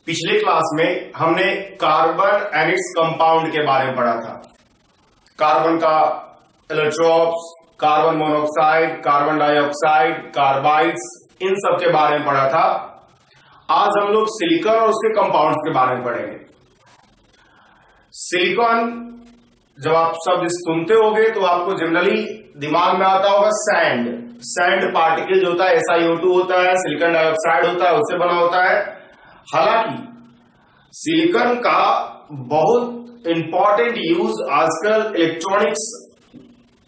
पिछले क्लास में हमने कार्बन एंड इट्स कंपाउंड के बारे में पढ़ा था। कार्बन का allotropes, carbon monoxide, carbon dioxide, carbides, इन सब के बारे में पढ़ा था। आज हम लोग सिलिकॉन और उसके कंपाउंड्स के बारे में पढ़ेंगे। सिलिकॉन जब आप शब्द सुनते होगे तो आपको जनरली दिमाग में आता होगा सैंड पार्टिकल जो होता है SiO2 होता है, सिलिकॉन डाइऑक्साइड होता है, उससे बना होता है। हालांकि सिलिकॉन का बहुत इंपॉर्टेंट यूज आजकल इलेक्ट्रॉनिक्स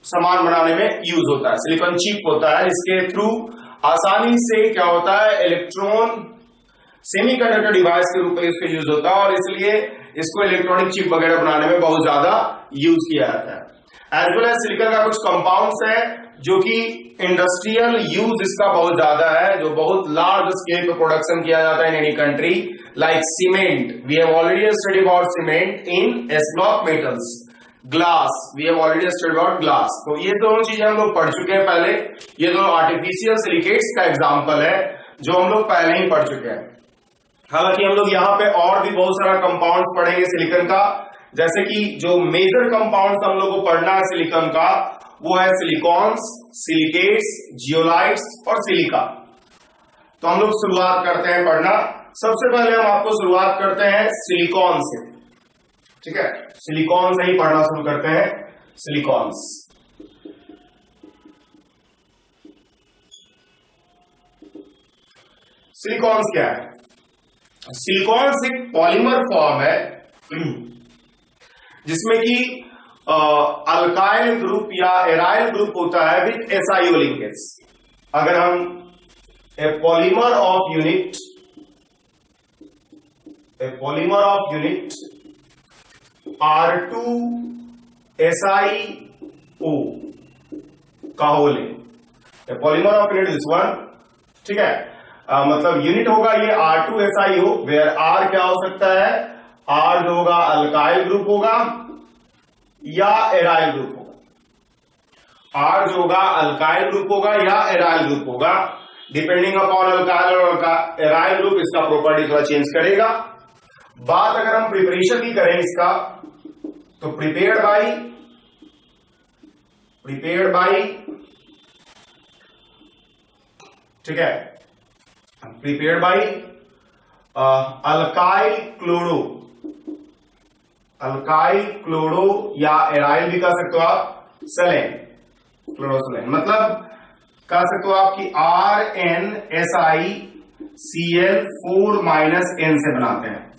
सामान बनाने में यूज होता है। सिलिकॉन चिप होता है, इसके थ्रू आसानी से क्या होता है, इलेक्ट्रॉन सेमीकंडक्टर डिवाइस के रूप में इसका यूज होता है और इसलिए इसको इलेक्ट्रॉनिक चिप वगैरह बनाने में बहुत ज्यादा यूज किया जाता है। एज वेल एज सिलिकॉन का कुछ कंपाउंड्स है जो कि इंडस्ट्रियल यूज इसका बहुत ज्यादा है, जो बहुत लार्ज स्केल पे प्रोडक्शन किया जाता है in any country, like cement. We have already study about cement in S block metals. Glass, we have already study about glass. तो ये दोनों चीजें हम लोग पढ़ चुके हैं पहले। ये दोनों आर्टिफिशियल सिलिकेट्स का एग्जाम्पल है जो हम लोग पहले ही पढ़ चुके हैं। हालांकि हम लोग यहाँ पे और भी बहुत सारा कंपाउंड पढ़ेंगे सिलिकॉन का, जैसे कि जो मेजर कंपाउंड्स हम लोग को पढ़ना है सिलिकॉन का वो है सिलिकॉन्स, सिलिकेट्स, जियोलाइट्स और सिलिका। तो हम लोग शुरुआत करते हैं पढ़ना। सबसे पहले हम आपको शुरुआत करते हैं सिलिकॉन से, ठीक है। सिलिकॉन से ही पढ़ना शुरू करते हैं। सिलिकॉन्स, सिलिकॉन्स क्या है? सिलिकॉन्स एक पॉलीमर फॉर्म है जिसमें कि अल्काइल ग्रुप या एराइल ग्रुप होता है विद SiO लिंकेज। अगर हम ए पॉलीमर ऑफ यूनिट R2SiO का होल है, ए polymer of unit this one, ठीक है। मतलब यूनिट होगा ये R2SiO, वेयर R क्या हो सकता है, R जो होगा अल्काइल ग्रुप होगा या एराइल ग्रुप होगा। R जो होगा अल्काइल ग्रुप होगा या एराइल ग्रुप होगा, डिपेंडिंग अपॉन अल्काइल और एराइल ग्रुप इसका प्रॉपर्टी थोड़ा चेंज करेगा। बात अगर हम प्रिपरेशन की करें इसका, तो प्रिपेयर्ड बाई, ठीक है, प्रिपेयर्ड बाई अल्काइल क्लोरो या एराइल भी कह सकते हो आप, सेलेन, क्लोरोसेलेन। मतलब कह सकते हो आप कि RnSiCl4 N से बनाते हैं।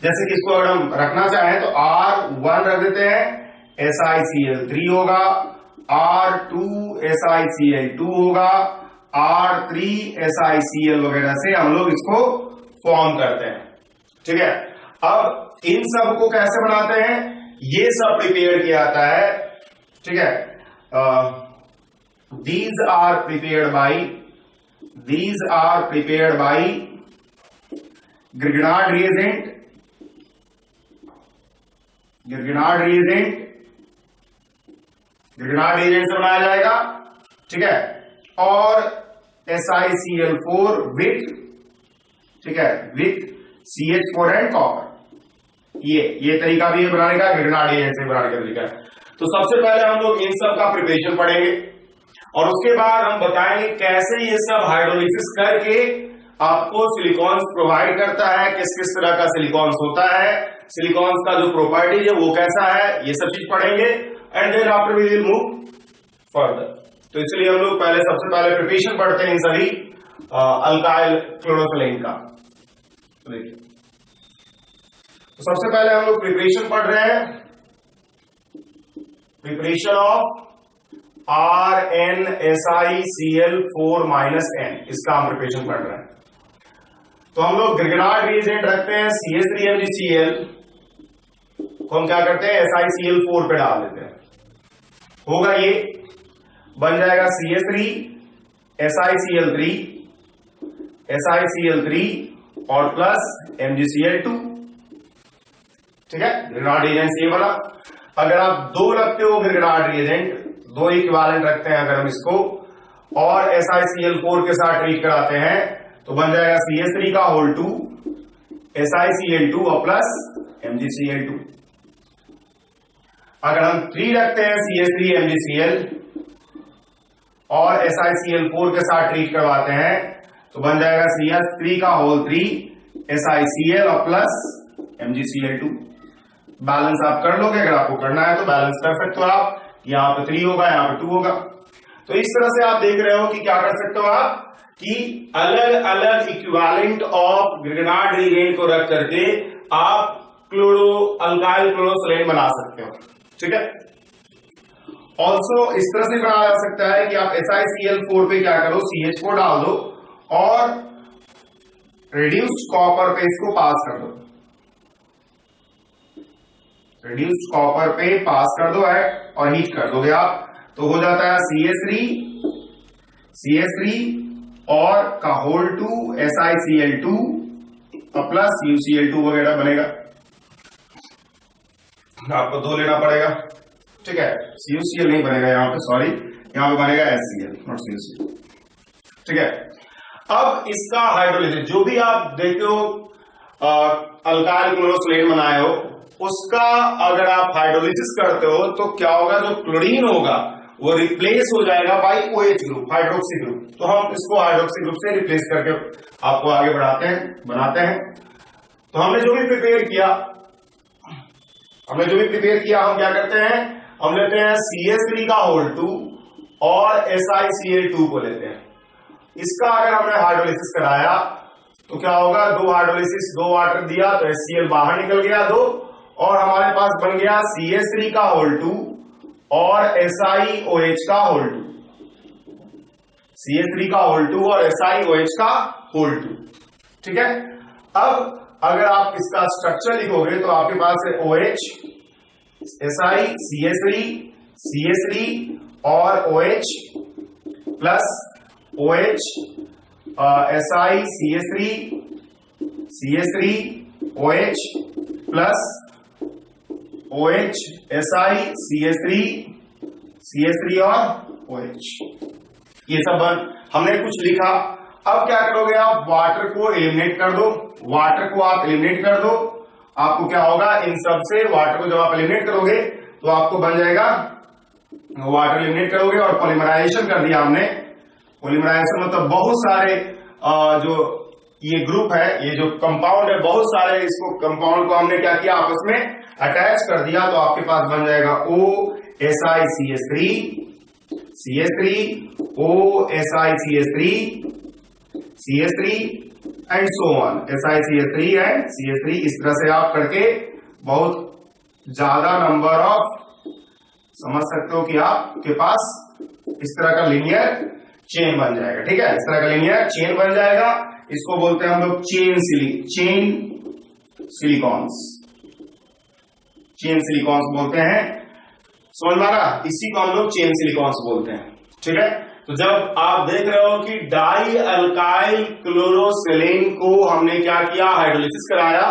जैसे कि इसको अगर हम रखना चाहें तो R1 रख देते हैं, SiCl3 होगा, R2SiCl2 होगा, R3SiCl वगैरह से हम लोग इसको फॉर्म करते हैं, ठीक है। अब इन सब को कैसे बनाते हैं, ये सब प्रिपेयर किया जाता है, ठीक है। these are prepared by Grignard reagent से बनाया जाएगा, ठीक है। और SiCl4 विथ, ठीक है, विथ CH4 एंड कॉपर। ये तरीका भी है बनाने का, ग्रिग्नार्ड रिएजेंट से बनाने का तरीका है। तो सबसे पहले हम लोग इन सब का प्रिपरेशन पढ़ेंगे और उसके बाद हम बताएंगे कैसे ये सब हाइड्रोलिसिस करके आपको सिलिकॉन्स प्रोवाइड करता है, किस किस तरह का सिलिकॉन्स होता है, सिलिकॉन्स का जो प्रॉपर्टीज है वो कैसा है, ये सब चीज पढ़ेंगे। And then after we will move further. तो इसलिए हम लोग सबसे पहले प्रिपरेशन पढ़ते हैं इन सभी अल्काइल क्लोरोसेलेन का। तो देखिए, तो सबसे पहले हम लोग प्रिपरेशन पढ़ रहे हैं, प्रिपरेशन ऑफ RnSiCl4 N, इसका हम प्रिपरेशन पढ़ रहे हैं। तो हम लोग ग्रिग्नार्ड रिएजेंट रखते हैं CH3MgCl को हम क्या करते हैं, SiCl4 पे डाल देते हैं, होगा ये बन जाएगा CH3 SiCl3 और प्लस MgCl2, ठीक है। ग्रिग्नार्ड रिएजेंट ये बना। अगर आप दो रखते हो ग्रिग्नार्ड रिएजेंट, दो इक्विवेलेंट रखते हैं अगर हम इसको और SiCl4 के साथ ट्रीट कराते हैं तो बन जाएगा CH3 का होल 2 SiCl2 और प्लस MgCl2। अगर हम 3 रखते हैं CH3 MgCl और SiCl4 के साथ ट्रीट करवाते हैं तो बन जाएगा CH3 का होल 3 SiCl और प्लस MgCl2। बैलेंस आप कर लोगे, अगर आपको करना है तो बैलेंस कर सकते हो आप। यहां पे 3 होगा, यहां पे 2 होगा। तो इस तरह से आप देख रहे हो कि क्या कर सकते हो आप कि अलग अलग इक्विवेलेंट ऑफ ग्रिगनार्ड रिएजेंट को रख करके आप अल्काइल क्लोरोसलेन बना सकते हो। ठीक है। ऑल्सो इस तरह से बनाया जा सकता है कि आप SiCl4 पे क्या करो, CH4 डाल दो और रिड्यूस्ड कॉपर पे इसको पास कर दो, रिड्यूस्ड कॉपर पे पास कर दो और हीट कर दोगे आप, तो हो जाता है CH3 और का होल 2 SiCl2 और प्लस UCl2 वगैरह बनेगा। आपको 2 लेना पड़ेगा। ठीक है। CuCl नहीं बनेगा यहां पे, सॉरी, यहां पे बनेगा HCl नॉट CuCl। ठीक है। अब इसका हाइड्रोलिसिस, जो भी आप देखते हो अल्काइल क्लोरोसलेन बनाए हो, उसका अगर आप हाइड्रोलिसिस करते हो तो क्या होगा, जो क्लोरीन होगा वो रिप्लेस हो जाएगा by OH group, hydroxy group. तो हम इसको हाइड्रोक्सी ग्रुप से रिप्लेस करके आपको आगे बनाते हैं। तो हमने जो भी प्रिपेयर किया हम क्या करते हैं, हम लेते हैं CH3 का होल 2 और SiCl2 को लेते हैं। इसका अगर हमने हाइड्रोलिसिस कराया तो क्या होगा, 2 हाइड्रोलिसिस, 2 वाटर दिया तो HCl बाहर निकल गया 2, और हमारे पास बन गया CH3 का होल 2 और SiOH का होल 2, CH3 का होल 2 और SiOH का होल 2। ठीक है। अब अगर आप इसका स्ट्रक्चर लिखोगे तो आपके पास है OH, Si, CH3 और OH plus OH, CH3 OH plus OH CH3 और OH। ये सब हमने कुछ लिखा। अब क्या करोगे आप, वाटर को एलिमिनेट कर दो, आपको क्या होगा, इन सब से वाटर को जब आप एलिमिनेट करोगे तो आपको बन जाएगा, वाटर एलिमिनेट करोगे और पॉलीमराइजेशन कर दिया हमने। पॉलीमराइजेशन मतलब बहुत सारे जो ये ग्रुप है, ये जो कंपाउंड है, बहुत सारे इसको कंपाउंड को हमने क्या किया, आपस में अटैच कर दिया, तो आपके पास बन जाएगा OSiCH3 CH3 and so on, SiCH3 and CH3। इस तरह से आप करके बहुत ज्यादा नंबर ऑफ, समझ सकते हो कि आपके पास इस तरह का लीनियर चेन बन जाएगा। ठीक है। इस तरह का लीनियर चेन बन जाएगा। इसको बोलते हैं हम लोग चेन सिलिकॉन्स बोलते हैं। समझ में आ रहा, इसी को हम लोग चेन सिलिकॉन्स बोलते हैं। ठीक है। तो जब आप देख रहे हो कि डाई अल्काइल क्लोरोसिलेन को हमने क्या किया, हाइड्रोलिसिस कराया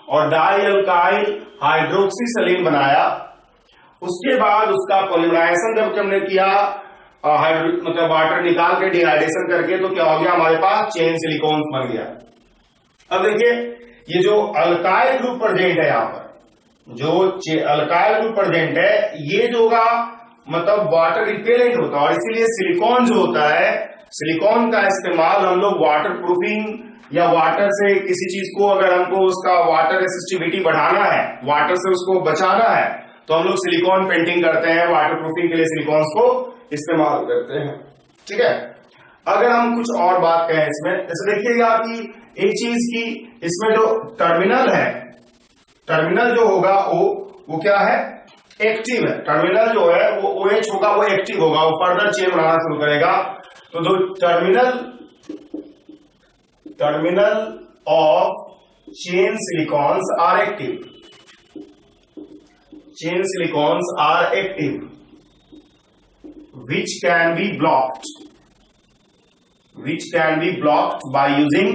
और डाई अल्काइल हाइड्रोक्सीसिलीन बनाया, उसके बाद उसका पॉलीमराइजेशन जब हमने किया, मतलब वाटर निकाल के डिहाइड्रेशन करके, तो क्या हो गया, हमारे पास चेन सिलिकॉन्स बन गया। अब देखिए, ये जो अल्काइल ग्रुप प्रेजेंट है, यहां पर जो अल्काइल ग्रुप प्रेजेंट है, ये जो होगा मतलब वाटर रिपेलेंट होता है, और इसीलिए सिलिकॉन जो होता है, सिलिकॉन का इस्तेमाल हम लोग वाटर प्रूफिंग या वाटर से किसी चीज को, अगर हमको उसका वाटर रेसिस्टिविटी बढ़ाना है, वाटर से उसको बचाना है, तो हम लोग सिलिकॉन पेंटिंग करते हैं, वाटर प्रूफिंग के लिए सिलिकॉन्स को इस्तेमाल करते हैं। ठीक है। अगर हम कुछ और बात कहें इसमें, जैसे देखिएगा कि एक चीज की, इसमें जो टर्मिनल है, टर्मिनल जो होगा वो क्या है, एक्टिव है। टर्मिनल जो है वो OH होगा, वो एक्टिव होगा, वो फर्दर चेन बनाना शुरू करेगा। तो जो terminal of chain silicones are active, chain silicons are active, which can be blocked by using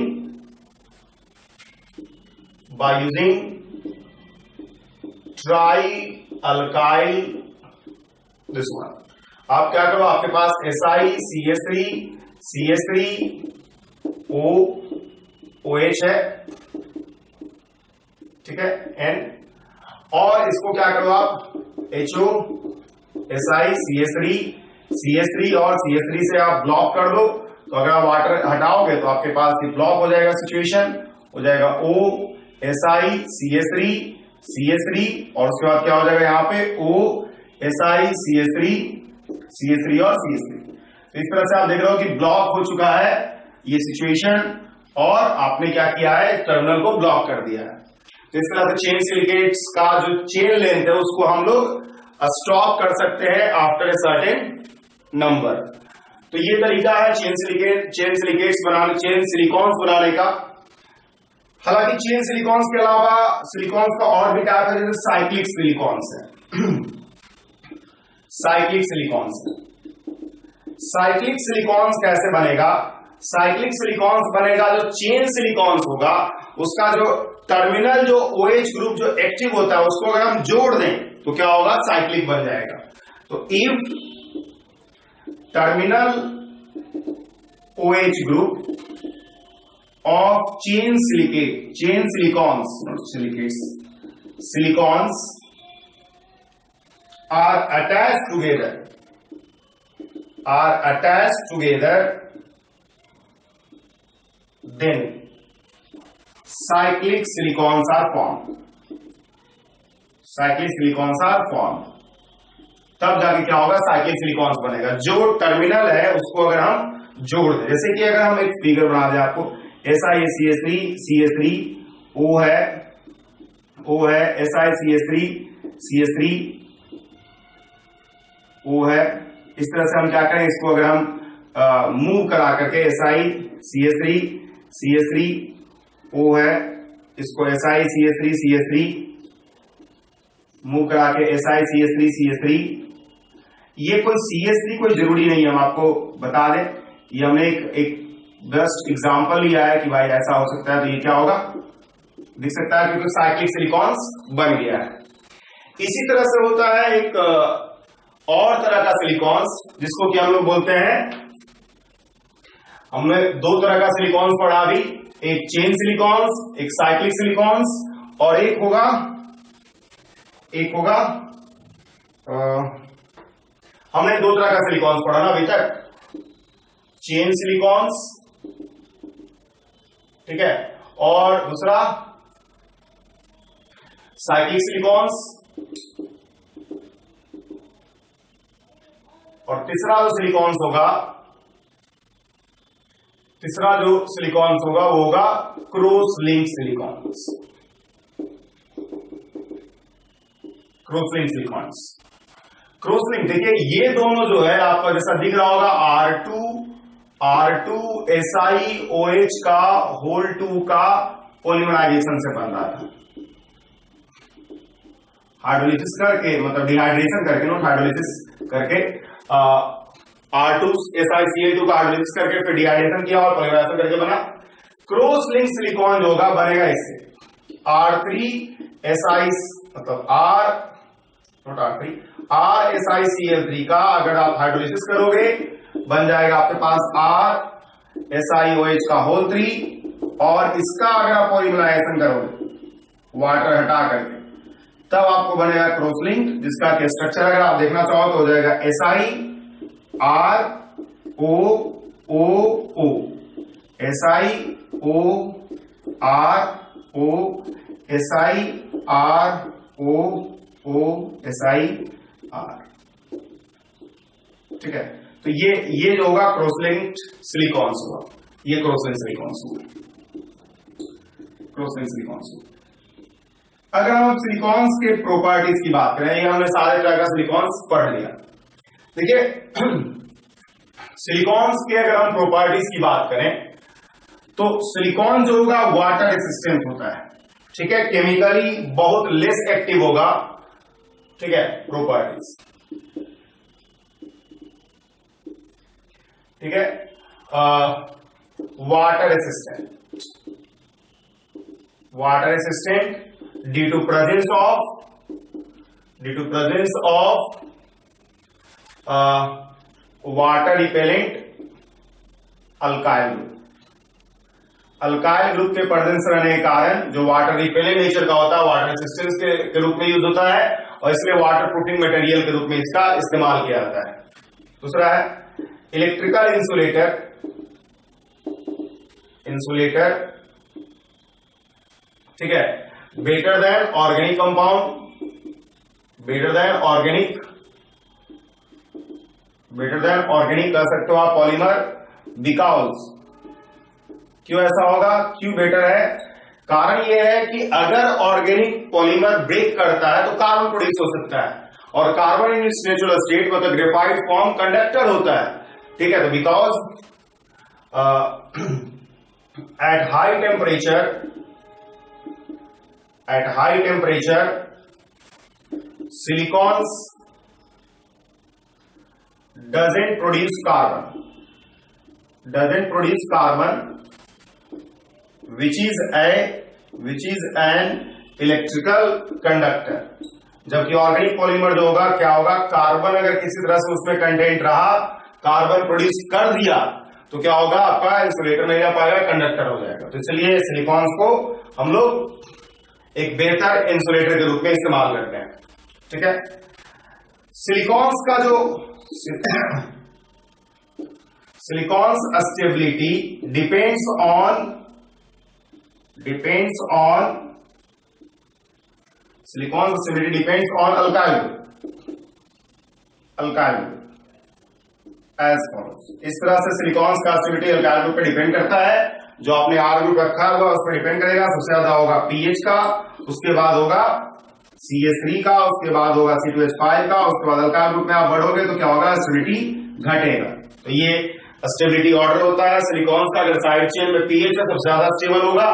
trialkyl, this one। आप क्या करो, आपके पास SiCH3 OH है, ठीक है, N, और इसको क्या करो आप HO SI CH3 और CH3 से आप ब्लॉक कर दो। तो अगर आप वाटर हटाओगे तो आपके पास ये ब्लॉक हो जाएगा, सिचुएशन हो जाएगा O SI CH3 और उसके बाद क्या हो जाएगा यहाँ पे O SI CH3 और CH3। तो इस तरह से आप देख रहे हो कि ब्लॉक हो चुका है ये सिचुएशन और आपने क्या किया है, टर्मिनल को ब्लॉक कर दिया है। तो इस तरह से चेन सिलिकेट्स का जो चेन लेंथ है उसको हम लोग स्टॉप कर सकते हैं आफ्टर ए सर्टेन नंबर। तो ये तरीका है चेन सिलिकेट्स बनाने, चेन सिलिकॉन्स बनाने का। हालांकि चेन सिलिकॉन्स के अलावा सिलिकॉन्स का और भी टाइप है, जैसे साइक्लिक सिलिकॉन्स है। साइक्लिक सिलिकॉन्स कैसे बनेगा? साइक्लिक सिलिकॉन्स बनेगा जो चेन सिलिकॉन्स होगा उसका जो टर्मिनल जो OH ग्रुप जो एक्टिव होता है उसको अगर हम जोड़ दें तो क्या होगा, साइक्लिक बन जाएगा। तो if terminal OH group of chain silicones are attached together, then cyclic silicons are formed. तब जाके क्या होगा, साइक्लिक सिलिकॉन्स बनेगा। जो टर्मिनल है उसको अगर हम जोड़ दें, जैसे कि अगर हम एक फिगर बना दें आपको, SiCH3 O है SiCH3 O है। इस तरह से हम क्या करें, इसको अगर हम मूव करा करके SiCH3 O है, इसको SiCH3 मूव करा के SiCH3 ये कोई CH3 कोई जरूरी नहीं है, हम आपको बता दें। ये हमने एक बेस्ट एग्जांपल लिया है कि भाई ऐसा हो सकता है, तो ये क्या होगा, दिख सकता है क्योंकि साइक्लिक सिलिकॉन्स बन गया है। इसी तरह से होता है एक और तरह का सिलिकॉन्स जिसको कि हम लोग बोलते हैं, हमने दो तरह का सिलिकॉन्स पढ़ा अभी, एक चेन सिलिकॉन्स, एक साइक्लिक सिलिकॉन्स, और एक होगा हमने दो तरह का सिलिकॉन्स पढ़ा ना अभी तक, चेन सिलिकॉन्स, ठीक है, और दूसरा साइक्लिक सिलिकॉन्स, और तीसरा जो सिलिकॉन्स होगा वो होगा cross link silicones. Cross link देखिए, ये दोनों जो है आपका जैसा दिख रहा होगा R2 SiOH का होल 2 का पॉलीमराइजेशन से बन रहा था, हाइड्रोलिसिस करके, मतलब डिहाइड्रेशन करके, नॉट हाइड्रोलिसिस करके, R2 SiCl2 का हाइड्रोलिसिस करके फिर डिहाइड्रेशन किया और पॉलीमराइजेशन करके बना। क्रॉस लिंक सिलिकॉन जो होगा बनेगा इससे R3 SI, मतलब RSiCl3 का अगर आप हाइड्रोलिसिस करोगे बन जाएगा आपके पास R SiOH का होल 3, और इसका अगर आप पॉलीमराइजेशन करोगे वाटर हटा करके तब आपको बनेगा क्रॉस लिंक, जिसका के स्ट्रक्चर अगर आप देखना चाहो तो हो जाएगा SiROO, SiROO, ठीक है। तो ये जो होगा क्रॉस लिंक्ड सिलिकॉन्स होगा, ये क्रॉस लिंक सिलिकॉन्स होगा। अगर हम सिलिकॉन्स के प्रॉपर्टीज की बात करें, ये हमने सारे तरह का सिलिकॉन्स पढ़ लिया। देखिए सिलिकॉन्स के अगर हम प्रॉपर्टीज की बात करें तो सिलिकॉन जो होगा वाटर रेसिस्टेंट होता है, ठीक है, केमिकली बहुत लेस एक्टिव होगा, ठीक है, प्रॉपर्टीज, ठीक है। Water resistant due to presence of water repellent alkyl group. Alkyl group के प्रेजेंस रहने के कारण जो वाटर रिपेलेंट नेचर का होता है, वाटर रेजिस्टेंस के रूप में यूज होता है और इसलिए वाटर प्रूफिंग मटेरियल के रूप में इसका इस्तेमाल किया जाता है। दूसरा है इलेक्ट्रिकल इंसुलेटर, ठीक है, better than organic compound, better than organic कह सकते हो आप पॉलीमर, बिकॉज क्यों ऐसा होगा, क्यों बेटर है, कारण यह है कि अगर ऑर्गेनिक पॉलीमर ब्रेक करता है तो कार्बन प्रोड्यूस हो सकता है और carbon in its natural state मतलब ग्रेफाइट फॉर्म कंडक्टर होता है, ठीक है। तो because at high temperature silicones doesn't produce carbon which is an electrical conductor। जबकि ऑर्गेनिक पॉलीमर जो होगा क्या होगा, कार्बन अगर किसी तरह से उसमें कंटेंट रहा, कार्बन प्रोड्यूस कर दिया तो क्या होगा, आपका इंसुलेटर नहीं रह पाएगा, कंडक्टर हो जाएगा। तो इसलिए सिलिकॉन्स को हम लोग एक बेहतर इंसुलेटर के रूप में इस्तेमाल करते हैं, ठीक है। सिलिकॉन्स का जो silicones stability depends on alkyl as follows. इस तरह से सिलिकॉन्स का स्टेबिलिटी अल्काइल ग्रुप पे डिपेंड करता है। जो आपने आर ग्रुप रखा हुआ उस पर डिपेंड करेगा। सबसे ज्यादा होगा पीएच का, उसके बाद होगा CH3 का, उसके बाद होगा C2H5 का, उसके बाद अल्काइल ग्रुप में आप बढ़ोगे तो क्या होगा, स्टेबिलिटी घटेगा। तो ये स्टेबिलिटी ऑर्डर होता है सिलिकॉन्स का। अगर साइड चेन में पीएच है सबसे ज्यादा स्टेबल होगा,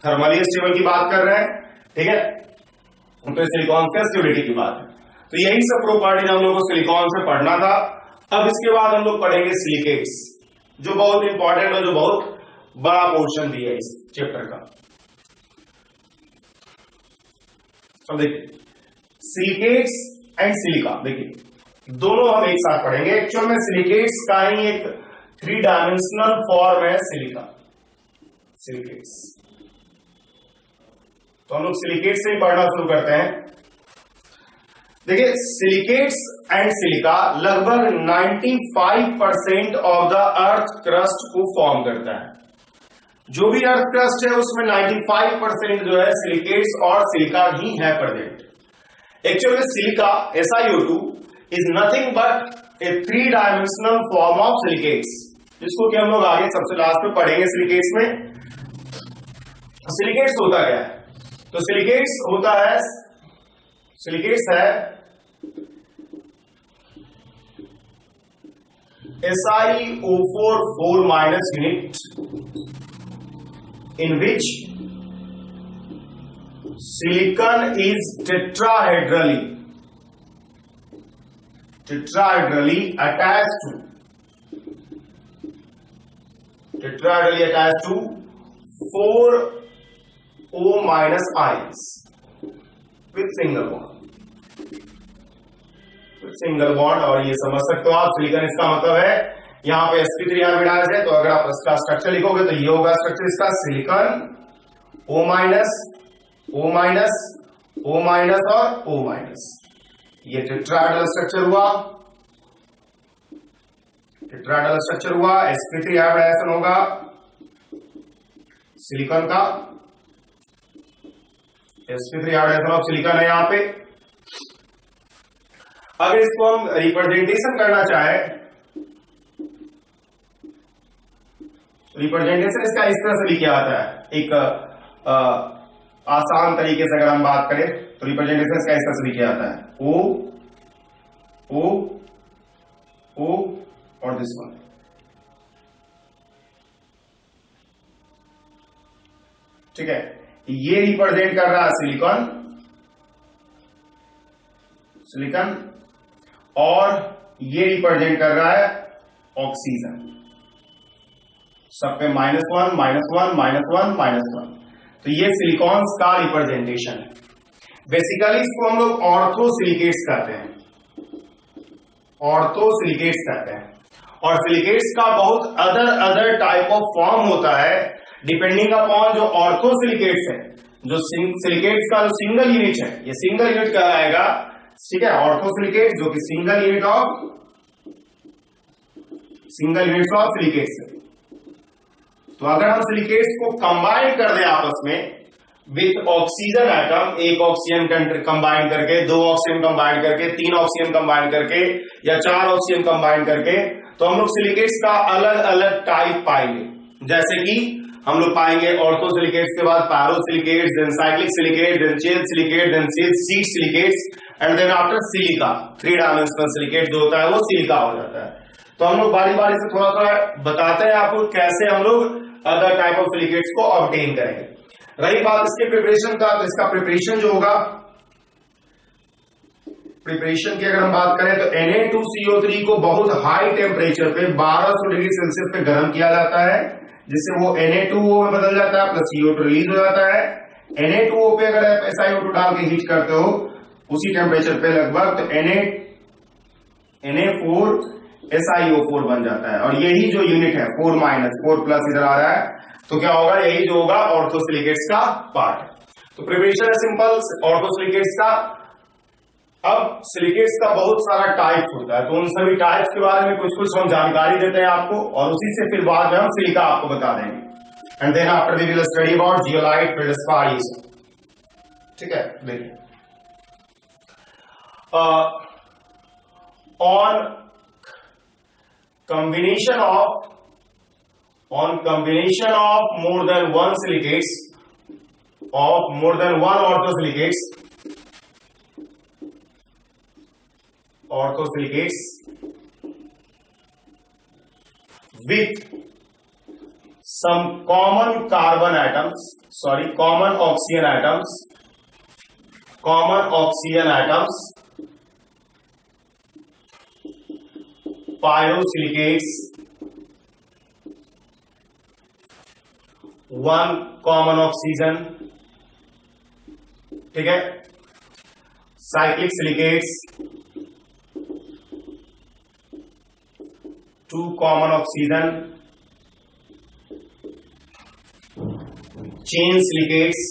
थर्मली स्टेबल की बात कर रहे हैं, ठीक है। तो सिलिकॉन्स का स्टेबिलिटी की बात है। तो यही सब प्रॉपर्टी हम लोग को सिलिकॉन से पढ़ना था। अब इसके बाद हम लोग पढ़ेंगे सिलिकेट्स, जो बहुत इंपॉर्टेंट है, जो बहुत बड़ा पोर्शन भी है इस चैप्टर का। अब देखिए सिलिकेट्स एंड सिलिका, देखिए दोनों हम एक साथ पढ़ेंगे। एक्चुअल में सिलिकेट्स का ही एक 3 डायमेंशनल फॉर्म है सिलिकेट्स। तो हम लोग सिलिकेट्स से ही पढ़ना शुरू करते हैं। देखिए सिलिकेट्स एंड सिलिका लगभग 95% ऑफ द अर्थ क्रस्ट को फॉर्म करता है। जो भी अर्थ क्रस्ट है उसमें 95% जो है सिलिकेट्स और सिलिका ही है present. Actually silica SiO2 is nothing but A 3 dimensional form of silicates, जिसको कि हम लोग आगे सबसे लास्ट में पढ़ेंगे। सिलिकेट्स में सिलिकेट्स होता क्या है, तो सिलिकेट्स है SiO4 4- unit in which silicon is tetrahedrally attached to 4 O- ions with single bond। और ये समझ सकते हो आप, सिलिकॉन इसका मतलब है यहां पे sp3 हाइब्रिडाइज है, तो अगर आप इसका स्ट्रक्चर लिखोगे तो ये होगा स्ट्रक्चर इसका, सिलिकॉन O-, O- और O-। ये टेट्राहेड्रल स्ट्रक्चर हुआ, sp3 हाइब्रिडाइजेशन होगा सिलिकॉन का, sp3 हाइब्रिडाइजेशन ऑफ सिलिकॉन है यहां पे। अगर इसको हम रिप्रेजेंटेशन करना चाहे, रिप्रेजेंटेशन इसका इस तरह से भी किया जाता है। एक आसान तरीके से अगर हम बात करें तो रिप्रेजेंटेशन इसका इस तरह से भी किया जाता है, O और दिस वन। ठीक है, ये रिप्रेजेंट कर रहा है सिलिकॉन और ये रिप्रेजेंट कर रहा है ऑक्सीजन। सब पे -1 -1 -1 तो ये सिलिकॉन्स का रिप्रेजेंटेशन है। बेसिकली इसको हम लोग ऑर्थोसिलिकेट्स कहते हैं, और सिलिकेट्स का बहुत अदर टाइप ऑफ फॉर्म होता है, डिपेंडिंग अपॉन जो ऑर्थोसिलिकेट्स है, जो सिलिकेट्स का जो सिंगल यूनिट है, ये सिंगल यूनिट कहलाएगा, ठीक है, ऑर्थोसिलिकेट जो कि सिंगल यूनिट ऑफ सिलिकेट्स है। तो अगर हम सिलिकेट्स को कंबाइन कर दें आपस में विथ ऑक्सीजन एटम, एक ऑक्सीजन कंबाइन करके, दो ऑक्सीजन कंबाइन करके, तीन ऑक्सीजन कंबाइन करके या चार ऑक्सीजन कंबाइन करके, तो हम लोग सिलिकेट्स का अलग अलग टाइप पाएंगे। जैसे कि हम लोग पाएंगे ऑर्थोसिलिकेट्स के बाद pyrosilicates, then cyclic silicate, then chain silicate, then sheet silicates and then after silica, 3 dimensional silicate जो होता है वो सिलिका हो जाता है। तो हम लोग बारी बारी से थोड़ा थोड़ा बताते हैं आपको कैसे हम लोग अदर टाइप ऑफ सिलिकेट्स को ऑब्टेन करेंगे। रही बात इसके प्रिपरेशन का, तो इसका प्रिपरेशन जो होगा, प्रिपरेशन की अगर हम बात करें तो Na2CO3 को बहुत हाई टेम्परेचर पे 1200 डिग्री सेल्सियस पे गर्म किया जाता है, जिससे वो Na2O में बदल जाता है, प्लस CO2 रिलीज हो जाता है। Na2O पे अगर आप SiO2 डाल के हीट करते हो उसी टेम्परेचर पे लगभग, तो Na4SiO4 बन जाता है। और यही जो यूनिट है 4- इधर आ रहा है, तो क्या होगा, यही जो होगा ऑर्थोसिलिकेट्स का पार्ट है। तो प्रिपरेशन है सिंपल ऑर्थोसिलिकेट्स का। अब सिलिकेट्स का बहुत सारा टाइप्स होता है, तो उन सभी टाइप्स के बारे में कुछ कुछ हम जानकारी देते हैं आपको, और उसी से फिर बाद में हम सिलिका आपको बता देंगे। And then after we will study about zeolite, feldspar, ये सब, ठीक है। देखिए, on combination of more than one silicates, of more than one orthosilicates with some common oxygen atoms, pyrosilicates, one common oxygen, ठीक है, cyclic silicates, 2 common oxygen, chain silicates,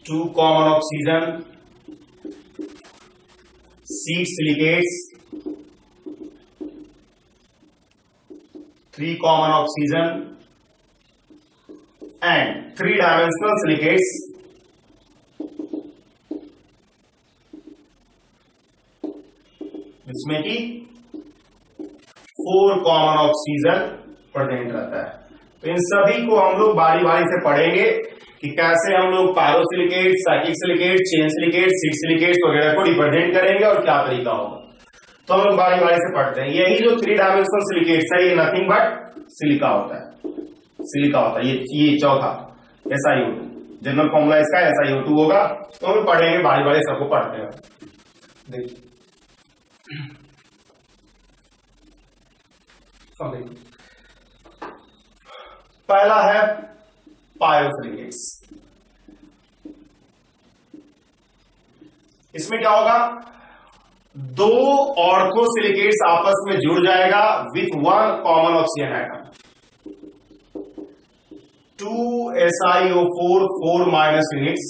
2 common oxygen, seed silicates, 3 common oxygen, and 3-dimensional silicates, जिसमें कि 4 common oxygen present रहता है। तो इन सभी को हम लोग बारी बारी से पढ़ेंगे कि कैसे हम लोग pyrosilicate, cyclic silicate, chain silicate, sheet silicate वगैरह को रिप्रेजेंट करेंगे और क्या तरीका होगा। तो हम लोग बारी बारी से पढ़ते हैं। यही जो 3 डायमेंशनल सिलिकेट्स है, ये नथिंग बट सिलिका होता है, ये चौथा SiO2, जनरल फॉर्मूला इसका SiO2 होगा। तो हम पढ़ेंगे बारी बारी, सबको पढ़ते हैं। देखिए, पहला है पायरोसिलिकेट्स। इसमें क्या होगा, 2 ऑर्थोसिलिकेट्स आपस में जुड़ जाएगा with 1 common oxygen atom, 2SiO4 4- units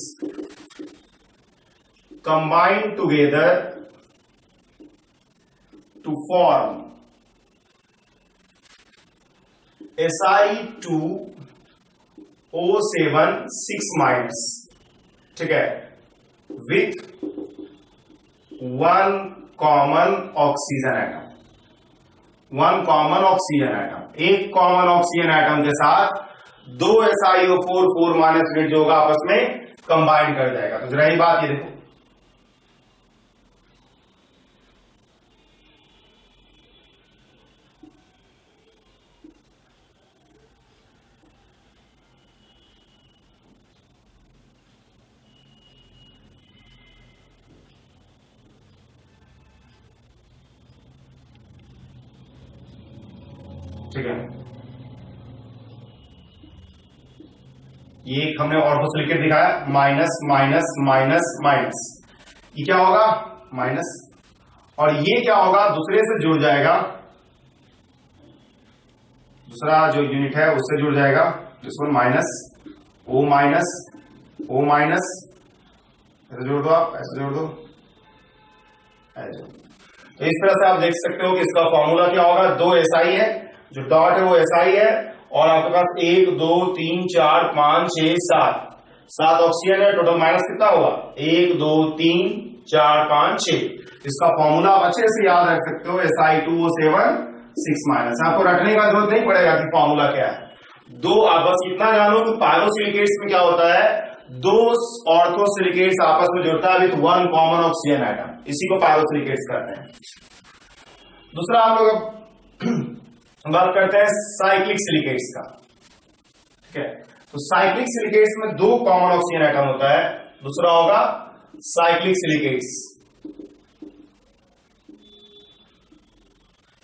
combined together to form Si2O7 6-, ठीक है, with 1 common oxygen atom, 1 common oxygen atom, एक कॉमन ऑक्सीजन एटम के साथ 2 SiO4 4- यूनिट जो होगा आपस में कंबाइन कर जाएगा। तो रही बात, ये देखो, ठीक है, ये हमने ऑर्थोसिलिकेट दिखाया, माइनस माइनस माइनस माइनस, ये क्या होगा माइनस, और ये क्या होगा दूसरे से जुड़ जाएगा दूसरा जो यूनिट है उससे जुड़ जाएगा, this one minus O minus ऐसे जोड़ दो, आप ऐसे जोड़ दो, ऐसे। तो इस तरह से आप देख सकते हो कि इसका फॉर्मूला क्या होगा, 2 SI है, जो डॉट है वो SI है, और आपके पास 1 2 3 4 5 6 7 ऑक्सीजन है, टोटल माइनस कितना होगा 1 2 3 4 5 6। इसका फॉर्मूला आप अच्छे से याद रख सकते हो, Si2O7 6 माइनस, आपको रखने का जरूरत नहीं पड़ेगा कि फॉर्मूला क्या है। दो, आप बस इतना जानो कि पायरोसिलिकेट्स में क्या होता है, 2 ऑर्थोसिलिकेट्स आपस में जुड़ता है विद 1 कॉमन ऑक्सीजन एटम, इसी को पायरोसिलिकेट्स कहते हैं। दूसरा हम लोग बात करते हैं साइक्लिक सिलिकेट्स का, ठीक है। तो साइक्लिक सिलिकेट्स में 2 कॉमन ऑक्सीजन एटम होता है, दूसरा होगा साइक्लिक सिलिकेट्स।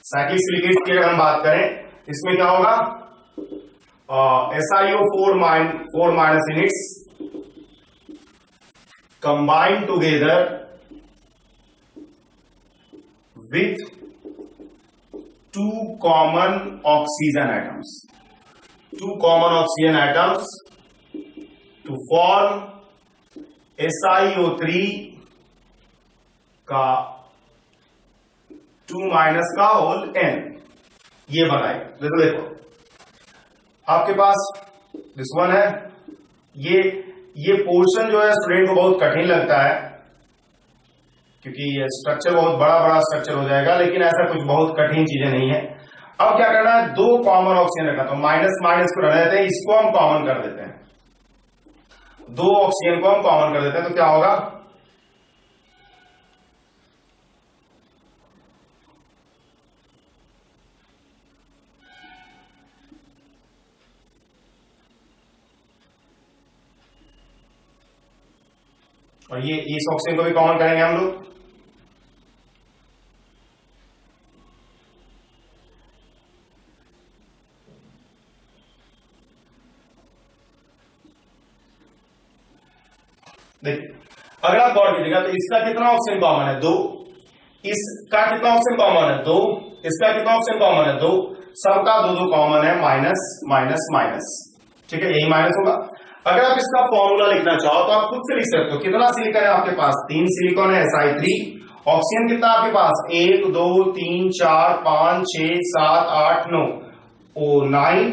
साइक्लिक सिलिकेट्स की अगर हम बात करें, इसमें क्या होगा, SiO4 minus units combine together with 2 common oxygen atoms, 2 common oxygen atoms to form SiO3 का 2 माइनस का होल n, ये बनाएगा। जैसे देखो आपके पास दिस वन है, ये पोर्शन जो है स्टूडेंट को बहुत कठिन लगता है क्योंकि ये स्ट्रक्चर बहुत बड़ा स्ट्रक्चर हो जाएगा, लेकिन ऐसा कुछ बहुत कठिन चीजें नहीं है। अब क्या करना है, 2 कॉमन ऑक्सीजन रखना, तो माइनस माइनस को रहने देते हैं, इसको हम कॉमन कर देते हैं, 2 ऑक्सीजन को हम कॉमन कर देते हैं, तो क्या होगा, और ये इस ऑक्सीजन को भी कॉमन करेंगे हम लोग, देखिए अगर आप गौर कीजिएगा तो इसका कितना ऑक्सीजन कॉमन है, 2, इसका कितना ऑक्सीजन कॉमन है, 2, इसका कितना ऑक्सीजन कॉमन है, 2, सबका 2 कॉमन है, माइनस माइनस माइनस, ठीक है, यही माइनस होगा। अगर आप इसका फॉर्मूला लिखना चाहो तो आप खुद से लिख सकते हो, कितना सिलिकॉन है आपके पास, 3 सिलिकॉन है Si3, ऑक्सीजन कितना आपके पास 1 2 3 4 5 6 7 8 9 O9,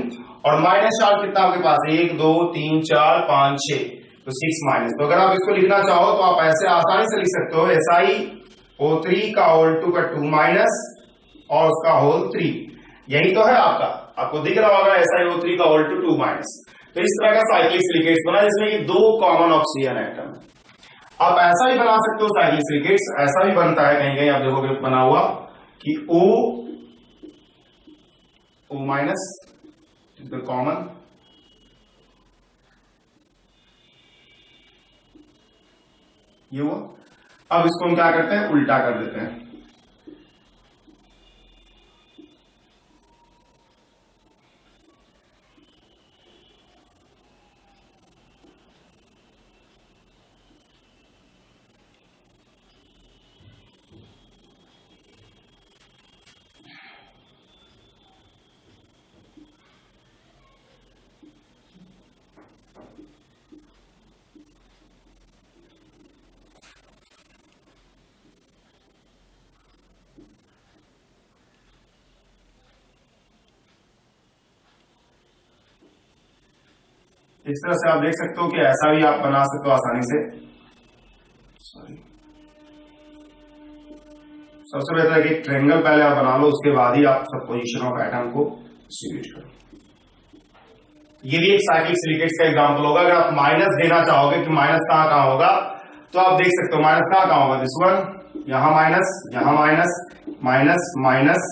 और माइनस चार्ज कितना आपके पास 1 2 3 4 5 6, तो 6 माइनस। तो अगर आप इसको लिखना चाहो तो आप ऐसे आसानी से लिख सकते हो, SiO3 का होल 2 का 2 माइनस और उसका होल 3, यही तो है आपका, आपको दिख रहा होगा SiO3 का होल 2 माइनस। तो इस तरह का साइक्लिक सिलिकेट्स बना जिसमें कि 2 कॉमन ऑक्सीजन एटम। आप ऐसा ही बना सकते हो साइक्लिक सिलिकेट्स, ऐसा भी बनता है, कहीं कहीं आप देखोगे बना हुआ कि O माइनस कॉमन, ये हुआ। अब इसको हम क्या करते हैं, उल्टा कर देते हैं, इस तरह से आप देख सकते हो कि ऐसा भी आप बना सकते हो आसानी से। सबसे बेहतर है कि ट्रायंगल पहले आप बना लो, उसके बाद ही आप सब पोजीशन ऑफ एटम को डिस्ट्रीब्यूट करो। ये भी एक साइक्लिक सिलिकेट्स का एग्जांपल होगा। अगर आप माइनस देना चाहोगे कि माइनस कहां कहां होगा, तो आप देख सकते हो माइनस कहां कहां होगा, दिस वन, यहां माइनस, यहां minus, minus minus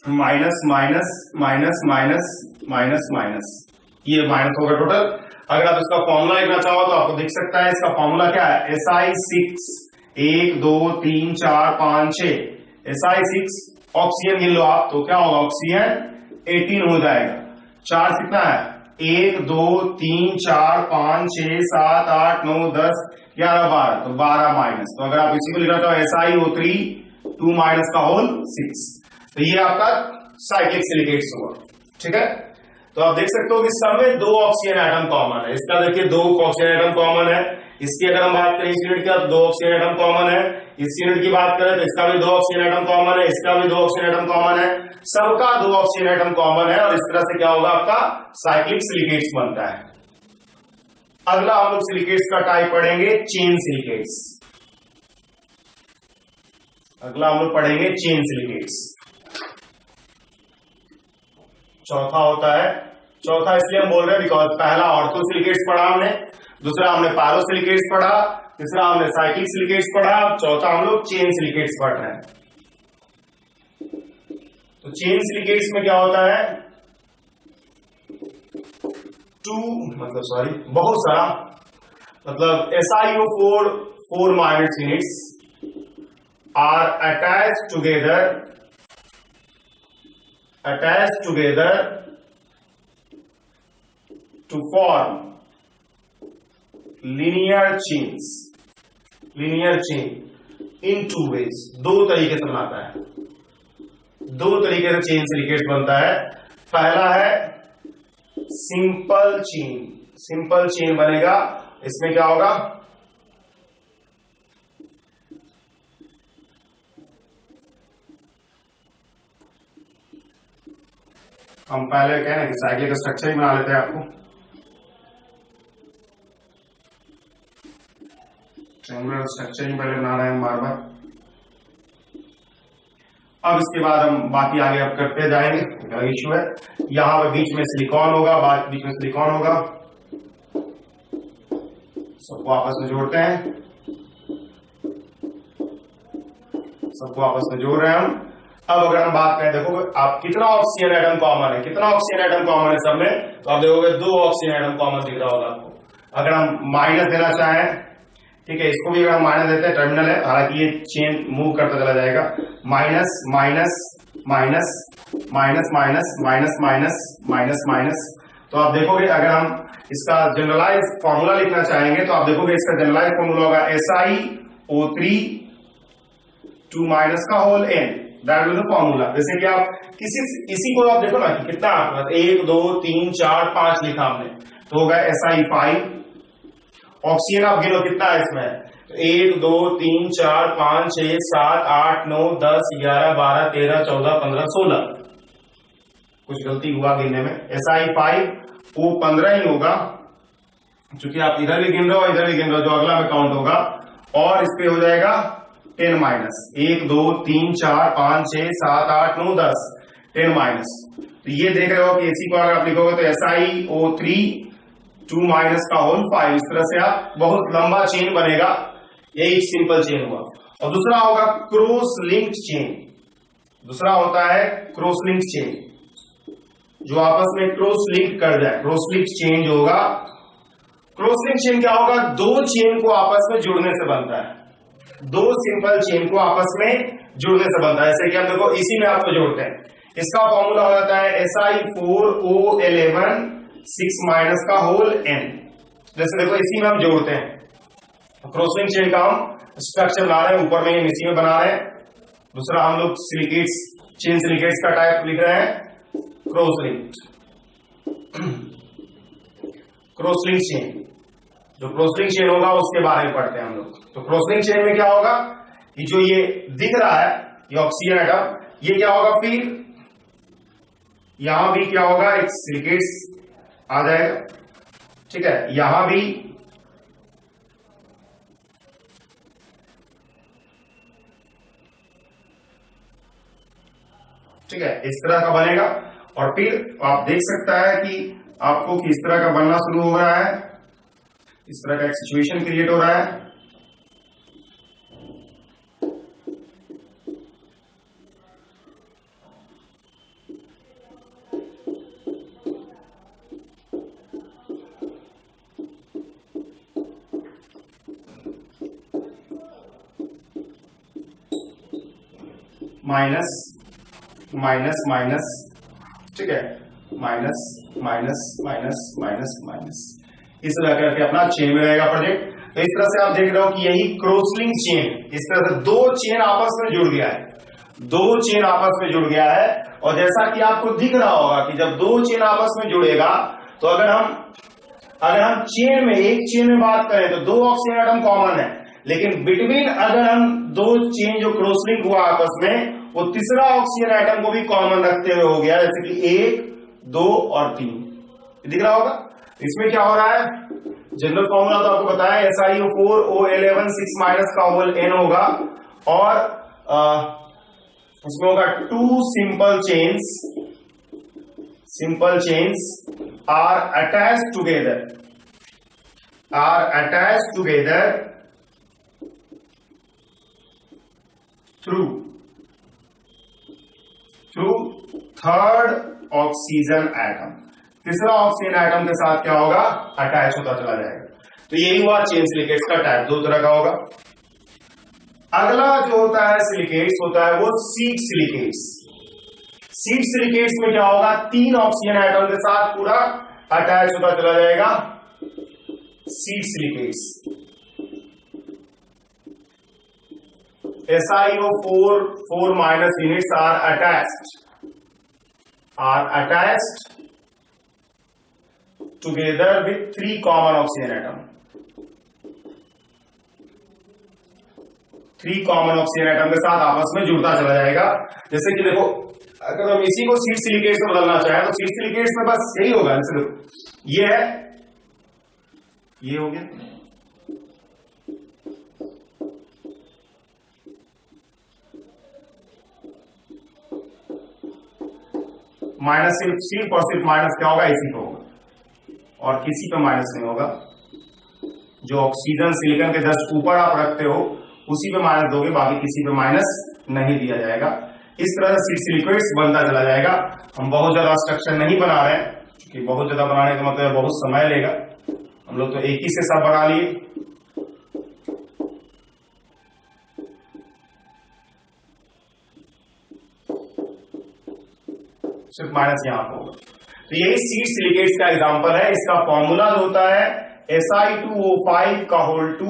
minus minus minus minus minus minus, ये माइनस होगा टोटल। अगर आप इसका फॉर्मूला लिखना चाहो तो आपको दिख सकता है, इसका फॉर्मूला क्या है, Si6 1 2 3 4 5 6, Si6 ऑक्सीजन गिन लो आप, तो क्या होगा, ऑक्सीजन 18 हो जाएगा। चार्ज कितना है, 1 2 3 4 5 6 7 8 9 10 11 12, तो 12 माइनस। तो अगर आप इसी को लिखना चाहो SiO3 2 माइनस का होल 6, तो ये आपका साइक्लिक सिलिकेट्स हुआ। ठीक है, तो आप देख सकते हो कि सब में 2 ऑक्सीजन एटम कॉमन है। इसका देखिए 2 ऑक्सीजन एटम कॉमन है। इसकी अगर हम बात करें इस यूनिट का 2 ऑक्सीजन एटम कॉमन है। इस यूनिट की बात करें तो इसका भी 2 ऑक्सीजन एटम कॉमन है, इसका भी 2 ऑक्सीजन एटम कॉमन है, सबका 2 ऑक्सीजन एटम कॉमन है। और इस तरह से क्या होगा, आपका साइक्लिक सिलिकेट्स बनता है। अगला हम लोग सिलिकेट्स का टाइप पढ़ेंगे चेन सिलिकेट्स। अगला हम लोग पढ़ेंगे चेन सिलिकेट्स। चौथा होता है, चौथा इसलिए हम बोल रहे हैं बिकॉज पहला ऑर्थो सिलिकेट्स पढ़ा हमने, दूसरा हमने पायरो सिलिकेट्स पढ़ा, तीसरा हमने साइक्लिक सिलिकेट्स पढ़ा, चौथा हम लोग चेन सिलिकेट्स पढ़ रहे हैं। तो चेन सिलिकेट्स में क्या होता है, बहुत सारा, मतलब SiO4 4 minus units are attached together to form linear chain in 2 ways। 2 तरीके से बनाता है, 2 तरीके से चेन सिलिकेट्स बनता है। पहला है सिंपल चेन बनेगा। इसमें क्या होगा, हम पहले कह रहे हैं कि साइक्लिक का स्ट्रक्चर ही बना लेते हैं आपको। ट्रायंगुलर स्ट्रक्चर ही पहले बना रहे हैं बार बार। अब इसके बाद हम बाकी आगे अब करते जाएंगे, क्या इशू है। यहां पर बीच में सिलिकॉन होगा, बीच में सिलिकॉन होगा, सबको आपस में जोड़ते हैं, सबको आपस में जोड़ रहे हैं हम। अब अगर हम बात करें, देखो आप कितना ऑक्सीजन एटम कॉमन है, कितना ऑक्सीजन एटम कॉमन है सब में, तो आप देखोगे 2 ऑक्सीजन एटम कॉमन दिख रहा होगा आपको। अगर हम माइनस देना चाहें, ठीक है, इसको भी अगर हम माइनस देते हैं, टर्मिनल है, हालांकि ये चेन मूव करता चला जाएगा, minus minus minus minus minus minus minus minus minus. तो आप देखोगे अगर हम इसका जनरलाइज फॉर्मूला लिखना चाहेंगे तो आप देखोगे इसका जनरलाइज फॉर्मूला होगा SiO3 2 माइनस का whole n, that is the formula. जैसे कि आप इसी को आप देखो ना कि कितना 1 2 3 4 5 लिखा हमने, तो होगा Si5। ऑक्सीजन आप गिनो कितना है इसमें, 1 2 3 4 5 6 7 8 9 10 11 12 13 14 15 16। कुछ गलती हुआ गिनने में, Si5 वो 15 ही होगा, क्योंकि आप इधर भी गिन रहे हो इधर भी गिन रहे हो, जो अगला में काउंट होगा। और इस पे हो जाएगा 10 माइनस, 1 2 3 4 5 6 7 8 9 10, 10 माइनस। तो ये देख रहे हो कि इसी को अगर आप लिखोगे तो SiO3 2 माइनस का होल 5। इस तरह से आप बहुत लंबा चेन बनेगा, यही सिंपल चेन हुआ। और दूसरा होगा क्रॉस लिंक्ड चेन। दूसरा होता है क्रॉस लिंक्ड चेन, जो आपस में क्रॉस लिंक कर जाए। क्रॉस लिंक्ड चेन जो होगा, क्रॉस लिंक्ड चेन क्या होगा, 2 चेन को आपस में जुड़ने से बनता है, 2 सिंपल चेन को आपस में जुड़ने से बनता है। जैसे कि हम देखो इसी में आपको जोड़ते हैं, इसका फॉर्मूला हो जाता है Si4O11 6 माइनस का होल n। जैसे देखो इसी में हम जोड़ते हैं, क्रॉस लिंक्ड चेन का हम स्ट्रक्चर बना रहे हैं, ऊपर में इसी में बना रहे हैं। दूसरा हम लोग सिलिकेट्स, चेन सिलिकेट्स का टाइप लिख रहे हैं क्रॉस लिंक्ड चेन। जो क्रॉस लिंक्ड चेन होगा उसके बारे में पढ़ते हैं हम लोग। तो क्रॉस लिंक्ड चेन में क्या होगा कि जो ये दिख रहा है ये ऑक्सीजन एटम, ये क्या होगा, फिर यहां भी क्या होगा, एक सिलिकेट्स आ जाएगा, ठीक है, यहां भी ठीक है, इस तरह का बनेगा। और फिर आप देख सकता है कि आपको किस तरह का बनना शुरू हो रहा है, इस तरह का एक सिचुएशन क्रिएट हो रहा है। माइनस माइनस माइनस, ठीक है, minus minus minus minus minus, इस तरह करके अपना चेन में रहेगा प्रोजेक्ट। तो इस तरह से आप देख रहे हो कि यही क्रॉस लिंक चेन, इस तरह से 2 चेन आपस में जुड़ गया है, दो चेन आपस में जुड़ गया है। और जैसा कि आपको दिख रहा होगा कि जब दो चेन आपस में जुड़ेगा तो अगर हम चेन में, एक चेन में बात करें तो दो ऑक्सीजन एटम कॉमन है, लेकिन बिटवीन अगर हम दो चेन जो क्रॉस लिंक हुआ आपस में, वो तीसरा ऑक्सीजन एटम को भी कॉमन रखते हुए हो गया, जैसे कि 1, 2 और 3। दिख रहा होगा। इसमें क्या हो रहा है, जनरल फॉर्मूला तो आपको बताया, SiO4 O11 6 माइनस का ओवल N होगा, और उसमें होगा 2 simple chains are attached together through third oxygen atom. तीसरा ऑक्सीजन एटम के साथ क्या होगा, अटैच होता चला जाएगा। तो यही हुआ चेन सिलिकेट्स का टाइप, दो तरह का होगा। अगला जो होता है सिलिकेट्स होता है वो सीड सिलिकेट्स। सीड सिलिकेट्स में क्या होगा, 3 ऑक्सीजन एटम के साथ पूरा अटैच होता चला जाएगा। Seed silicates SiO4 4 minus units are attached together with 3 common oxygen atom। 3 common oxygen atom के साथ आपस में जुड़ता चला जाएगा। जैसे कि देखो, अगर हम इसी को सीड सिलिकेट्स में बदलना चाहें तो सीड सिलिकेट्स में बस यही होगा। जैसे देखो ये है, ये हो गया, माइनस सिर्फ और सिर्फ माइनस क्या होगा, इसी पे होगा, और किसी पे माइनस नहीं होगा। जो ऑक्सीजन सिलिकॉन के जस्ट ऊपर आप रखते हो उसी पे माइनस दोगे, बाकी किसी पे माइनस नहीं दिया जाएगा। इस तरह से सीड सिलिकेट्स बनता चला जाएगा। हम बहुत ज्यादा स्ट्रक्चर नहीं बना रहे हैं, क्योंकि बहुत ज्यादा बनाने का मतलब बहुत समय लेगा। हम लोग तो एक ही से सब बना लिए। सिर्फ माइनस यहां पर होगा। तो यही सीड सिलिकेट्स का एग्जांपल है। इसका फॉर्मूला जो होता है Si2O5 का होल टू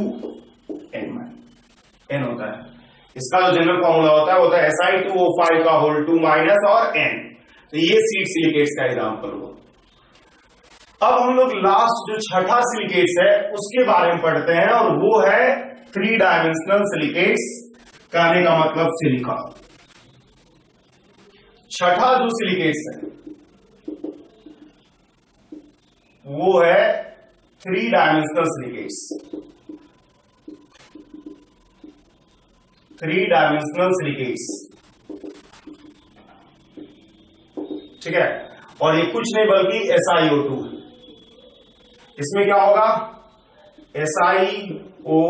N होता है। इसका जो जनरल फॉर्मूला होता है Si2O5 का होल टू माइनस और N। तो ये सीड सिलिकेट्स का एग्जांपल हुआ। अब हम लोग लास्ट जो छठा सिलिकेट्स है उसके बारे में पढ़ते हैं, और वो है 3 डायमेंशनल सिलिकेट्स। कहने का मतलब सिलिका। छठा जो सिलिकेट्स है वो है 3 डायमेंशनल सिलिकेट्स। 3 डायमेंशनल सिलिकेट्स, ठीक है। और ये कुछ नहीं बल्कि SiO2। इसमें क्या होगा, SiO,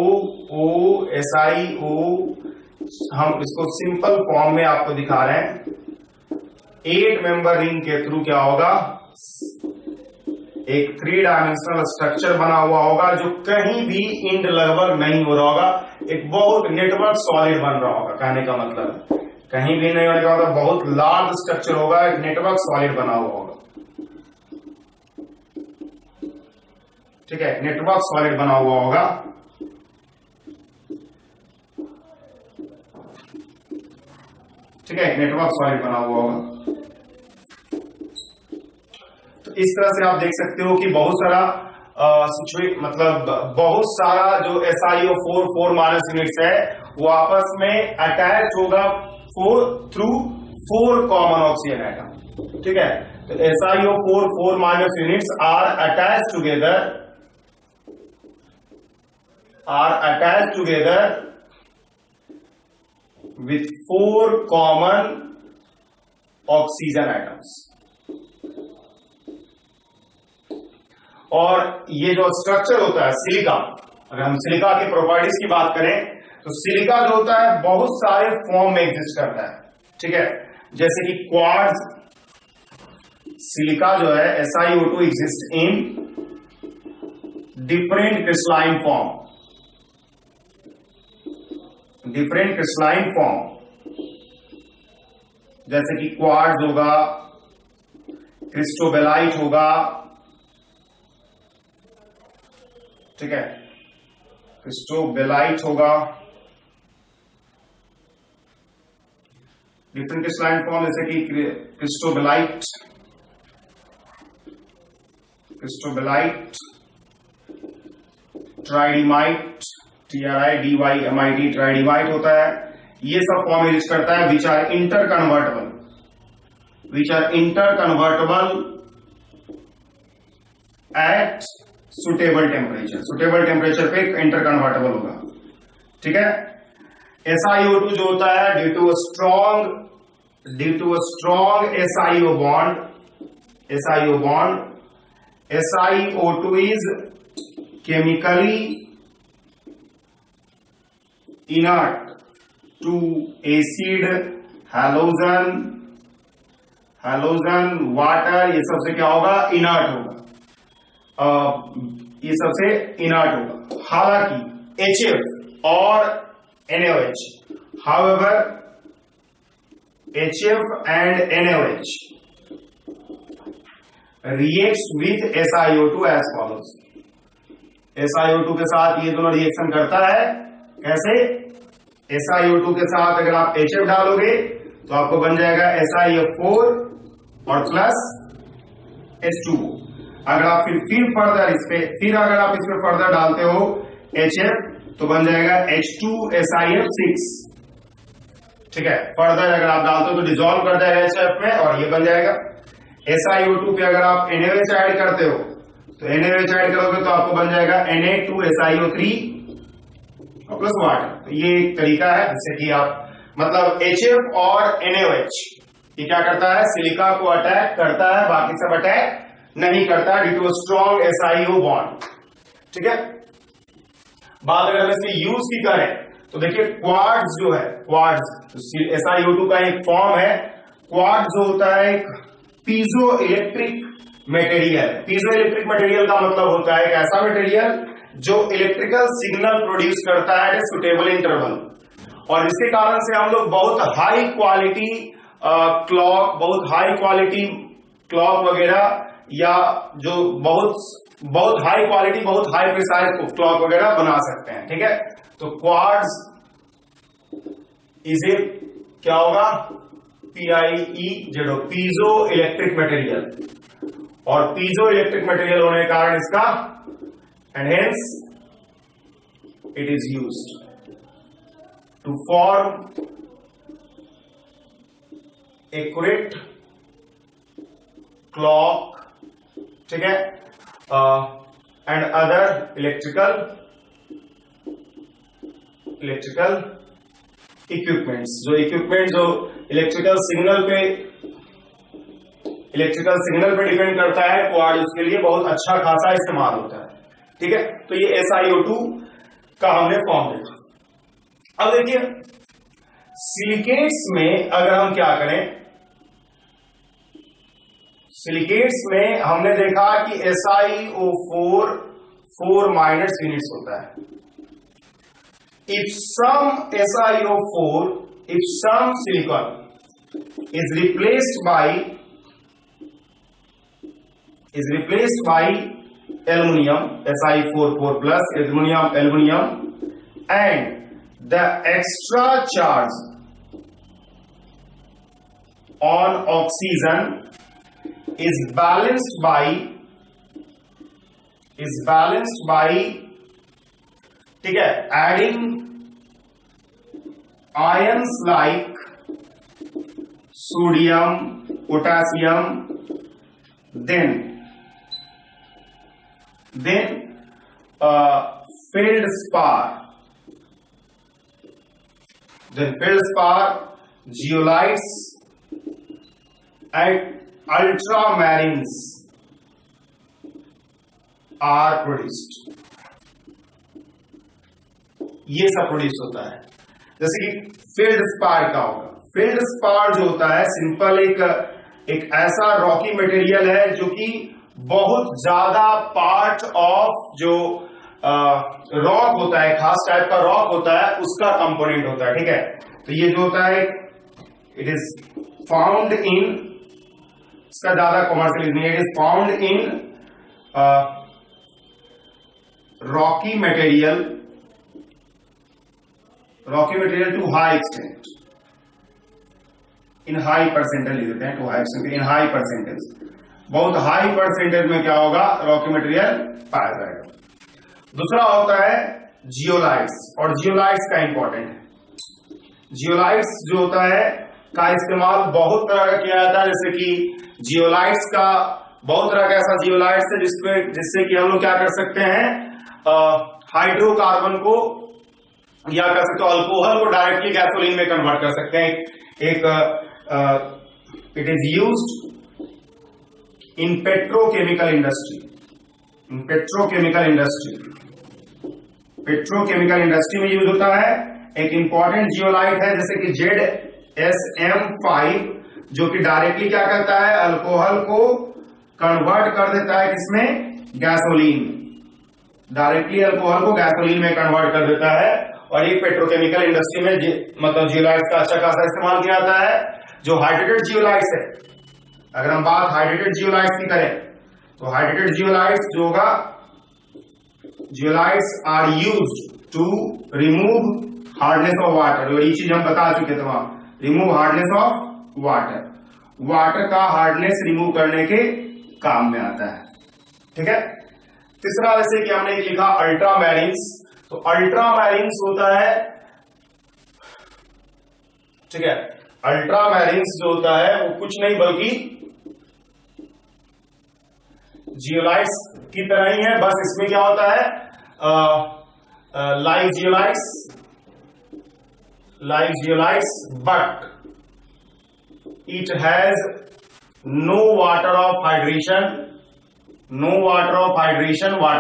हम इसको सिंपल फॉर्म में आपको दिखा रहे हैं। 8 मेंबर रिंग के थ्रू क्या होगा, एक 3 डायमेंशनल स्ट्रक्चर बना हुआ होगा, जो कहीं भी इंड लगभग नहीं हो रहा होगा। एक बहुत नेटवर्क सॉलिड बन रहा होगा। कहने का मतलब कहीं भी नहीं होने का मतलब बहुत लार्ज स्ट्रक्चर होगा, एक नेटवर्क सॉलिड बना हुआ होगा, ठीक है। नेटवर्क सॉलिड बना हुआ होगा। ठीक है, नेटवर्क सॉलिड बना हुआ होगा। तो इस तरह से आप देख सकते हो कि बहुत सारा मतलब बहुत सारा जो SiO4 4 माइनस यूनिट्स है वो आपस में अटैच होगा थ्रू 4 कॉमन ऑक्सीजन एटम, ठीक है। तो SiO4 4 minus units are attach together with 4 common oxygen atoms. और ये जो स्ट्रक्चर होता है सिलिका, अगर हम सिलिका की प्रॉपर्टीज की बात करें तो सिलिका जो होता है बहुत सारे फॉर्म में एग्जिस्ट करता है, ठीक है। जैसे कि क्वार्ट्ज, सिलिका जो है SiO2 exist in different crystalline form, जैसे कि क्वार्ट्ज होगा, क्रिस्टोबेलाइट होगा, ठीक है, क्रिस्टोबेलाइट होगा, डिफरेंट क्रिस्टलाइन फॉर्म जैसे कि क्रिस्टोबेलाइट, ट्राइडिमाइट, TRIDYMIT, ट्राइडिमाइट होता है। ये सब फॉर्म यूज करता है which are interconvertible at suitable temperature पे इंटर कन्वर्टेबल होगा, ठीक है। SiO2 जो होता है due to a strong SiO bond, SiO2 is chemically inert to acid, halogen, water, ये सबसे क्या होगा, इनर्ट होगा, ये सबसे इनर्ट होगा। हालांकि HF और NaOH, however HF and NaOH reacts with SiO2 as follows। SiO2 के साथ ये दोनों रिएक्शन करता है, कैसे? SiO2 के साथ अगर आप HF डालोगे तो आपको बन जाएगा SiF4 और प्लस H2O। अगर आप फिर अगर आप इस पे फर्दर डालते हो HF तो बन जाएगा H2SiF6, ठीक है। फर्दर अगर आप डालते हो तो डिसॉल्व कर जाएगा HF में और ये बन जाएगा। SiO2 पे अगर आप NaOH ऐड करते हो तो NaOH ऐड करोगे तो आपको बन जाएगा Na2SiO3 और प्लस वाटर। तो ये एक तरीका है जिससे कि आप मतलब HF और NaOH ये क्या करता है, सिलिका को अटैक करता है, बाकी सब अटैक नहीं करता due to strong SiO bond, ठीक है। बात अगर हम इसमें यूज की करें तो देखिए क्वार्ट्ज जो है, SiO2 का एक फॉर्म है। क्वार्ट्ज जो होता है एक पीजो इलेक्ट्रिक मटेरियल का मतलब होता है एक ऐसा मटेरियल जो इलेक्ट्रिकल सिग्नल प्रोड्यूस करता है एट सुटेबल इंटरवल, और इसके कारण से हम लोग बहुत हाई क्वालिटी क्लॉक वगैरह या जो बहुत हाई क्वालिटी बहुत हाई प्रिसाइज क्लॉक वगैरह बना सकते हैं, ठीक है। तो क्वार्ट्ज इज ए क्या होगा, PIEZO, पीजो इलेक्ट्रिक मटेरियल, और पीजो इलेक्ट्रिक मटेरियल होने के कारण इसका and hence it is used to form accurate clock, ठीक है, एंड अदर इलेक्ट्रिकल इक्विपमेंट्स। जो इलेक्ट्रिकल सिग्नल पे डिपेंड करता है, क्वार्ट्ज उसके लिए बहुत अच्छा खासा इस्तेमाल होता है, ठीक है। तो ये SiO2 का हमने फॉर्म देखा। अब देखिए सिलिकेट्स में अगर हम क्या करें, सिलिकेट्स में हमने देखा कि SiO4 4 माइनस यूनिट्स होता है। If some silicon is replaced by aluminum, Si4 plus aluminum, and the extra charge on oxygen is balanced by ठीक है, adding ions like sodium, potassium, then feldspar, zeolites and ultramarines are produced। ये सब produce होता है। जैसे कि feldspar का होगा, फेल्डस्पार जो होता है सिंपल एक ऐसा रॉकी मटेरियल है जो कि बहुत ज्यादा पार्ट ऑफ जो रॉक होता है, खास टाइप का रॉक होता है, उसका कंपोनेंट होता है, ठीक है। तो ये जो होता है इट इज फाउंड इन, इसका ज्यादा कॉमर्शियल नहीं है, it is found in rocky material to high extent, in high percentage लिख देते हैं, to high percentage, in high percentage, बहुत हाई परसेंटेज में क्या होगा, रॉकी मटेरियल पाया जाएगा। दूसरा होता है जियोलाइट्स, और जियोलाइट्स का इंपॉर्टेंट है। जियोलाइट्स जो होता है का इस्तेमाल बहुत तरह का किया जाता है, जैसे कि जियोलाइट्स का बहुत तरह का ऐसा जियोलाइट्स है जिससे कि हम लोग क्या कर सकते हैं, हाइड्रोकार्बन को या कर सकते हो अल्कोहल को डायरेक्टली गैसोलीन में कन्वर्ट कर सकते हैं। It is used in petrochemical industry, in petrochemical industry में यूज होता है। एक इंपॉर्टेंट जियोलाइट है जैसे कि ZSM5, जो कि डायरेक्टली क्या करता है, अल्कोहल को कन्वर्ट कर देता है किसमें, गैसोलीन, डायरेक्टली अल्कोहल को गैसोलीन में कन्वर्ट कर देता है। और ये पेट्रोकेमिकल इंडस्ट्री में मतलब जियोलाइट्स का अच्छा खासा इस्तेमाल किया जाता है। जो हाइड्रेटेड जियोलाइट्स है, अगर हम बात हाइड्रेटेड जियोलाइट्स की करें तो हाइड्रेटेड जियोलाइट्स जो होगा, zeolites are used to remove hardness of water, ये चीज हम बता चुके थे वहां, remove hardness of water, water का हार्डनेस रिमूव करने के काम में आता है। ठीक है। तीसरा जैसे कि हमने लिखा अल्ट्रामैरिन्स, तो अल्ट्रामैरिन्स होता है, ठीक है, अल्ट्रामैरिन्स जो होता है वो कुछ नहीं बल्कि जियोलाइट्स की तरह ही है, बस इसमें क्या होता है, like zeolites but it has no water of hydration, water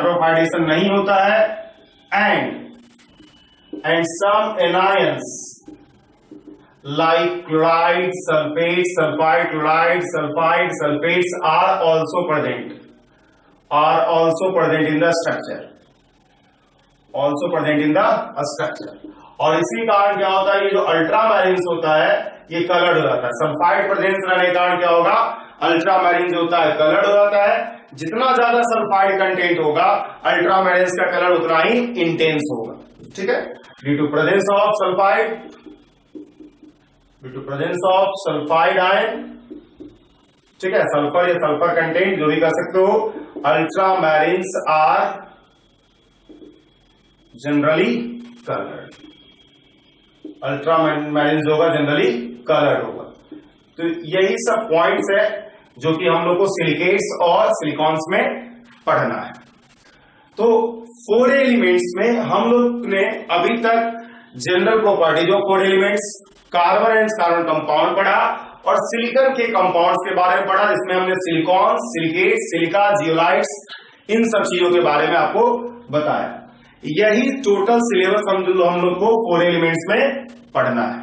of hydration नहीं होता है, and some anions like chloride, sulfate, sulfide, chloride, sulfide, sulfates are also present in the structure, और इसी कारण क्या होता है, ये जो अल्ट्रामैरिन्स होता है ये कलर्ड हो जाता है। सल्फाइड प्रेजेंस रहने के कारण क्या होगा, अल्ट्रामैरिन जो होता है कलर्ड हो जाता है। जितना ज्यादा सल्फाइड कंटेंट होगा अल्ट्रामैरिन्स का कलर उतना ही इंटेंस होगा। ठीक है, due to presence of sulphide ion, ठीक है, सल्फर या सल्फर कंटेंट जो भी कर सकते हो, अल्ट्रामैरिन्स आर जनरली कलर्ड, अल्ट्रामैरिन्स होगा जनरली कलर्ड होगा। तो यही सब पॉइंट्स है जो कि हम लोग को सिलिकेट्स और सिलिकॉन्स में पढ़ना है। तो 4 एलिमेंट्स में हम लोग ने अभी तक जनरल प्रॉपर्टी जो 4 elements carbon and carbon compound पढ़ा और सिलिकॉन के कंपाउंड्स के बारे में पढ़ा, जिसमें हमने सिलिकॉन, सिलिकेट, सिलिका, जियोलाइट्स, इन सब चीजों के बारे में आपको बताया। यही टोटल सिलेबस हम लोग को 4 एलिमेंट्स में पढ़ना है।